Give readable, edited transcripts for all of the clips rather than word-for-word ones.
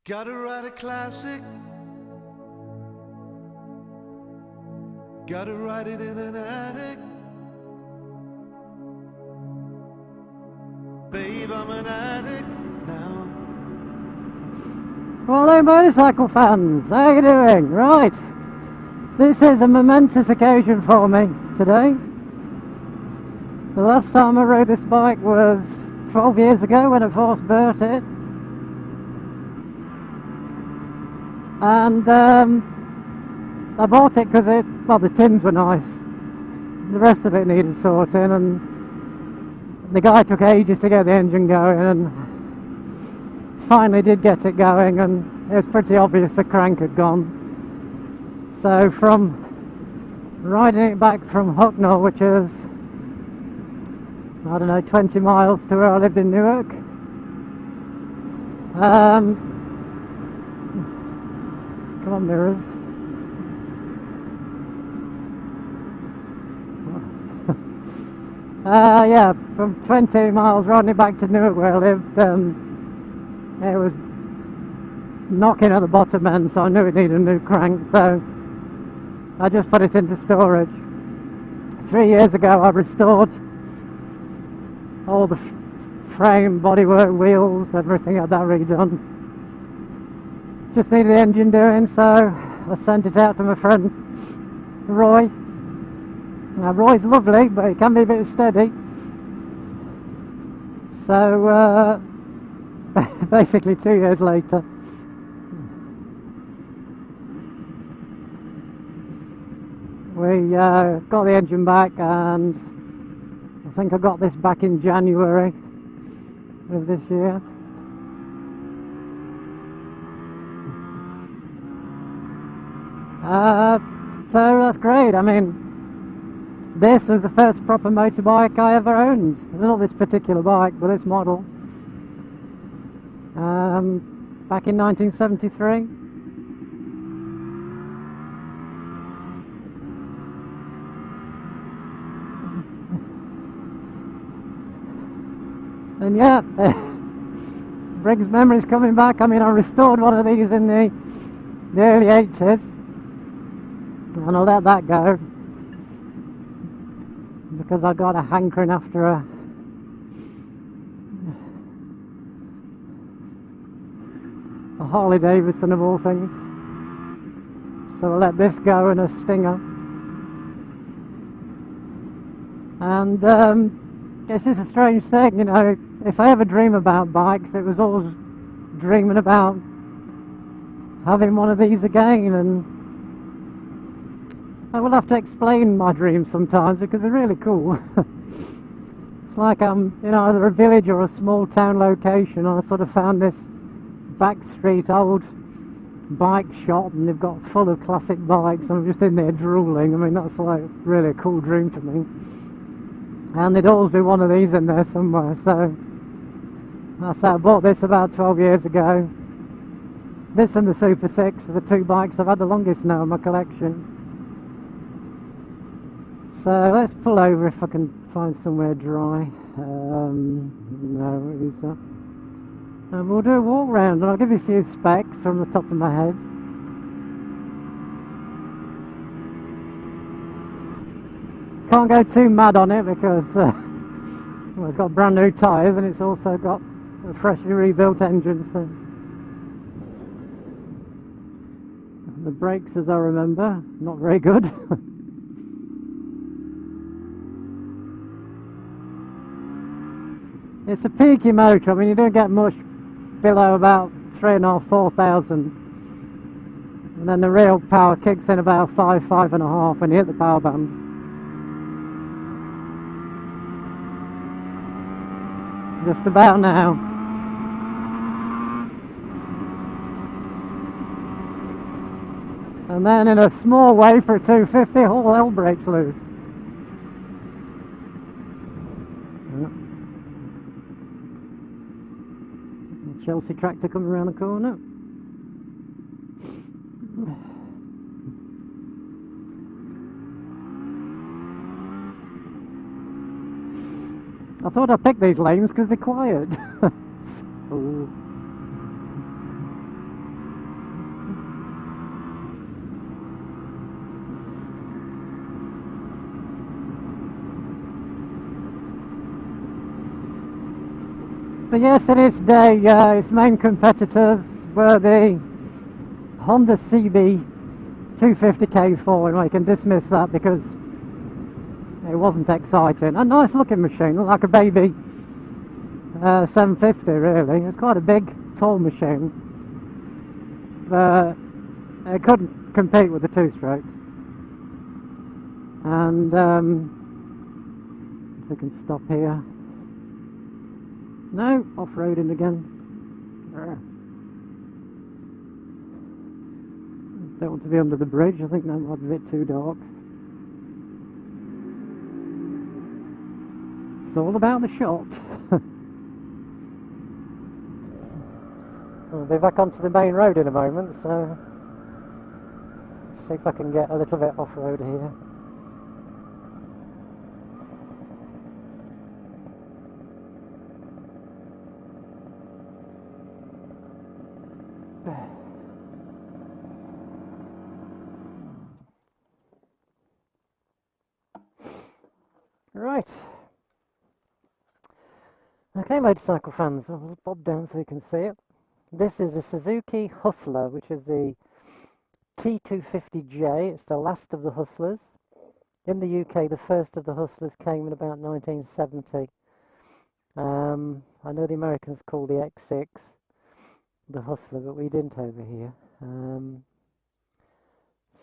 Gotta write a classic. Gotta write it in an attic. Babe, I'm an addict now. Well, hello motorcycle fans, how are you doing? Right, this is a momentous occasion for me today. The last time I rode this bike was 12 years ago when I first bought it. And I bought it because the tins were nice. The rest of it needed sorting, and the guy took ages to get the engine going, and finally did get it going, and it was pretty obvious the crank had gone. So from riding it back from Hucknall, which is, I don't know, 20 miles to where I lived in Newark, come on mirrors. Yeah, from 20 miles riding it back to Newark where I lived, it was knocking at the bottom end, so I knew it needed a new crank, so I just put it into storage. 3 years ago I restored all the frame, bodywork, wheels, everything had that redone. Just needed the engine doing, so I sent it out to my friend Roy. Now Roy's lovely, but he can be a bit steady. So basically 2 years later, we got the engine back, and I think I got this back in January of this year. So that's great. I mean, this was the first proper motorbike I ever owned. Not this particular bike, but this model. Back in 1973. And yeah, brings memories coming back. I mean, I restored one of these in the early 80s, and I let that go because I got a hankering after a Harley Davidson of all things, so I let this go in a Stinger. And it's just a strange thing, you know. If I ever dream about bikes, it was always dreaming about having one of these again, and I will have to explain my dreams sometimes because they're really cool. It's like I'm, you know, either a village or a small town location, and I sort of found this back street old bike shop, and they've got full of classic bikes, and I'm just in there drooling. I mean, that's like really a cool dream for me. And there'd always be one of these in there somewhere, so I bought this about 12 years ago. This and the Super 6 are the two bikes I've had the longest now in my collection. So let's pull over if I can find somewhere dry. No, who's that? And we'll do a walk round, and I'll give you a few specs from the top of my head. Can't go too mad on it because well, it's got brand new tyres, and it's also got a freshly rebuilt engine, so the brakes, as I remember, not very good. It's a peaky motor. I mean, you don't get much below about 3,500, 4,000, and then the real power kicks in about 5.5 when you hit the power band. Just about now. And then in a small way for a 250, all hell breaks loose. Chelsea tractor coming around the corner. I thought I picked these lanes because they're quiet. Ooh. But yesterday today, its main competitors were the Honda CB 250K4, and I can dismiss that because it wasn't exciting. A nice looking machine, like a baby 750 really. It's quite a big, tall machine, but it couldn't compete with the two strokes. And if we can stop here. No, off-roading again. Don't want to be under the bridge, I think that might be a bit too dark. It's all about the shot. I'll be back onto the main road in a moment, so see if I can get a little bit off-road here. Right. Okay, motorcycle fans, I'll bob down so you can see it. This is a Suzuki Hustler, which is the T250J. It's the last of the Hustlers. In the UK, the first of the Hustlers came in about 1970. I know the Americans call the X6 the Hustler, but we didn't over here.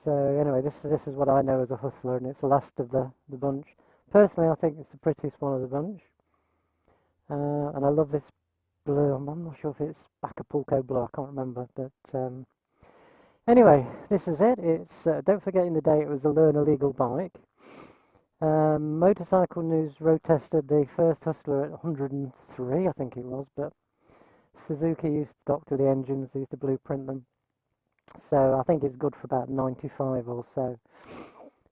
So anyway, this is what I know as a Hustler, and it's the last of the bunch. Personally, I think it's the prettiest one of the bunch. And I love this blue. I'm not sure if it's Acapulco blue, I can't remember, but anyway, this is it. It's don't forget, in the day it was a learner legal bike. Motorcycle News road tested the first Hustler at 103, I think it was, but Suzuki used to doctor the engines, they used to blueprint them, so I think it's good for about 95 or so.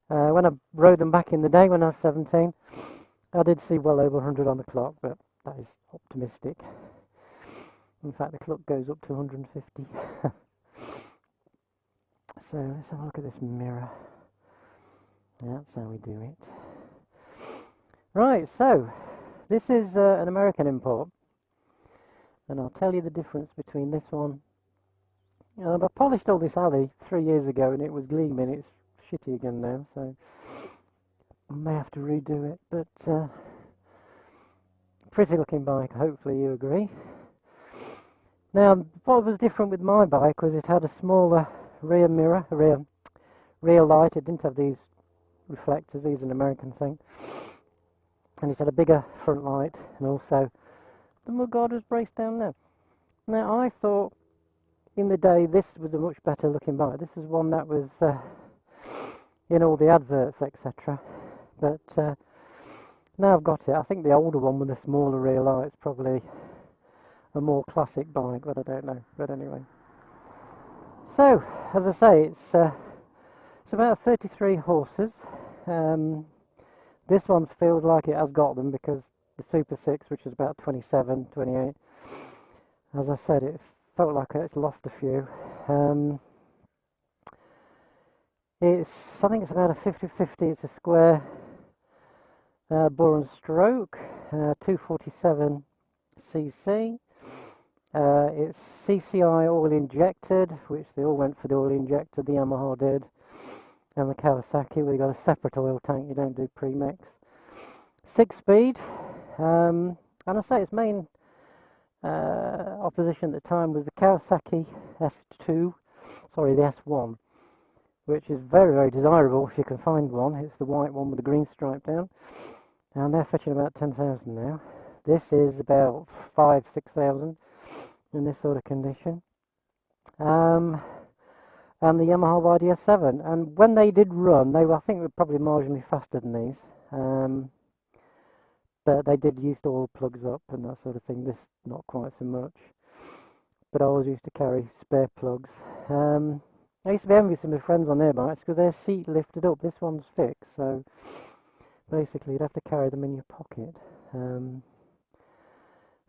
When I rode them back in the day when I was 17, I did see well over 100 on the clock, but that is optimistic. In fact, the clock goes up to 150. So let's have a look at this mirror. Yeah, that's how we do it. Right, so this is an American import, and I'll tell you the difference between this one. I polished all this alley 3 years ago and it was gleaming. It's shitty again now, so I may have to redo it, but pretty looking bike, hopefully you agree. Now, what was different with my bike was it had a smaller rear mirror, rear light. It didn't have these reflectors, these are an American thing, and it had a bigger front light, and also the mudguard was braced down there. Now, I thought in the day this was a much better looking bike. This is one that was in all the adverts, etc. But now I've got it. I think the older one with the smaller rear light's probably a more classic bike, but I don't know. But anyway, so as I say, it's about 33 horses. This one feels like it has got them because the Super 6, which is about 27, 28, as I said, it felt like it's lost a few. I think it's about a 50-50. It's a square bore and stroke, 247 cc. It's CCI oil injected, which they all went for the oil injected. The Yamaha did, and the Kawasaki, where you got a separate oil tank. You don't do pre-mix. 6-speed, and I say its main opposition at the time was the Kawasaki S2, sorry, the S1, which is very, very desirable if you can find one. It's the white one with the green stripe down, and they're fetching about 10,000 now. This is about 5,000-6,000 in this sort of condition. And the Yamaha YDS7, and when they did run, they were, I think, were probably marginally faster than these. But they did use oil plugs up and that sort of thing. This not quite so much, but I always used to carry spare plugs. I used to be envious of my friends on their bikes because their seat lifted up. This one's fixed, so basically you'd have to carry them in your pocket.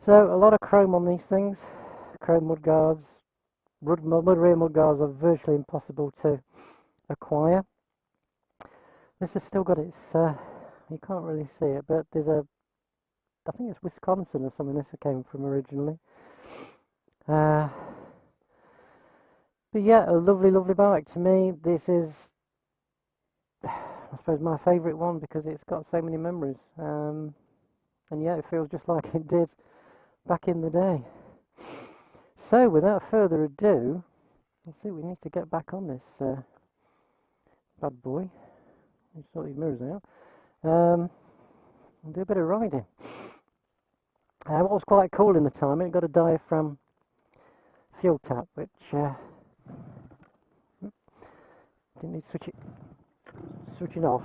So a lot of chrome on these things, chrome mudguards. Rear mudguards are virtually impossible to acquire. This has still got its, you can't really see it, but there's a I think it's Wisconsin or something this came from originally. But yeah, a lovely, lovely bike. To me, this is, I suppose, my favourite one because it's got so many memories. And yeah, it feels just like it did back in the day. So, without further ado, I think we need to get back on this bad boy. Let's sort these mirrors out. And do a bit of riding. What was quite cool in the time, it got a diaphragm fuel tap, which didn't need to switch it off.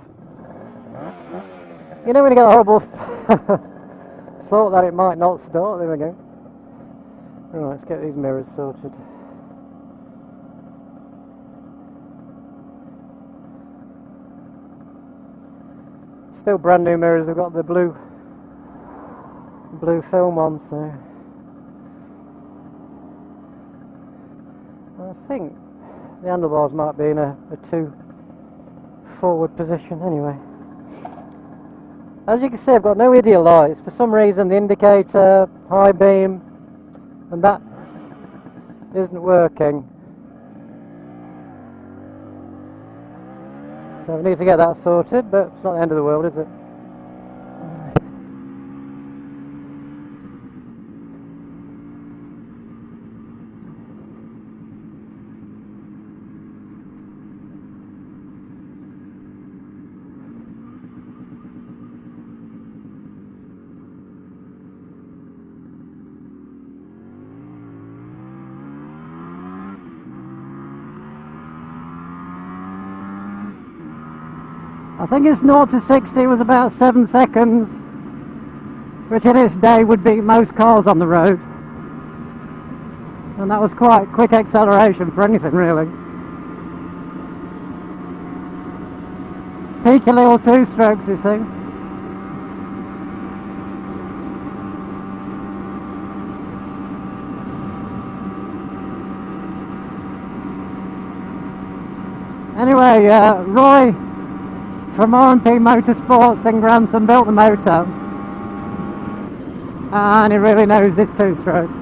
You know when you get a horrible thought that it might not start. There we go. Right, let's get these mirrors sorted. Still brand new mirrors. I've got the blue film on, so I think the handlebars might be in a 2 forward position anyway. As you can see, I've got no idiot lights. For some reason the indicator, high beam and that isn't working, so we need to get that sorted, but it's not the end of the world, is it? I think its 0 to 60 was about 7 seconds, which in its day would beat most cars on the road. And that was quite quick acceleration for anything really. Peaky little 2-strokes, you see. Anyway, Roy from R&P Motorsports in Grantham built the motor, and he really knows his 2-strokes.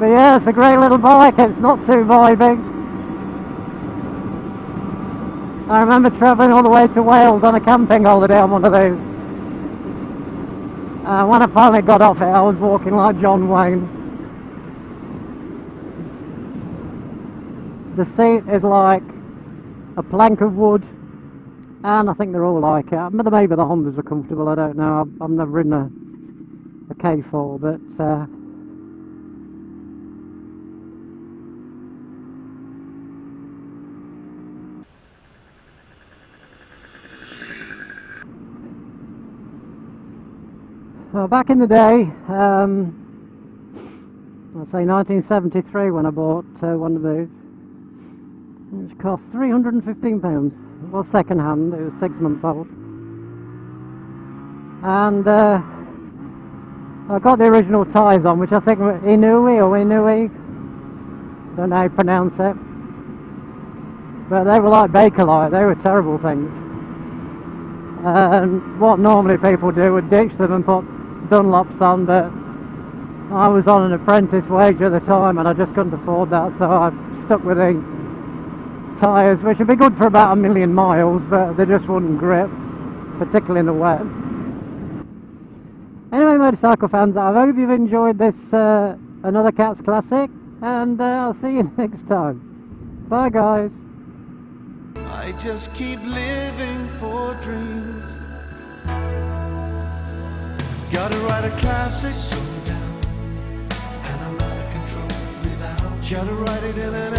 But yeah, it's a great little bike. It's not too vibey. I remember travelling all the way to Wales on a camping holiday on one of these. When I finally got off it, I was walking like John Wayne. The seat is like a plank of wood, and I think they're all like it. Maybe the Hondas are comfortable, I don't know. I've never ridden a K4, but well, back in the day, I'd say 1973 when I bought one of these, which cost £315. It was second hand, it was 6 months old. And I got the original tyres on, which I think were Inui, don't know how you pronounce it. But they were like Bakelite, they were terrible things. And what normally people do would ditch them and put Dunlops on, but I was on an apprentice wage at the time and I just couldn't afford that, so I stuck with the tyres, which would be good for about 1,000,000 miles, but they just wouldn't grip, particularly in the wet. Anyway, motorcycle fans, I hope you've enjoyed this another Catz Classic, and I'll see you next time. Bye guys. I just keep living for dreams. Gotta write a classic, slow down, and I'm out of control without. Gotta write it in an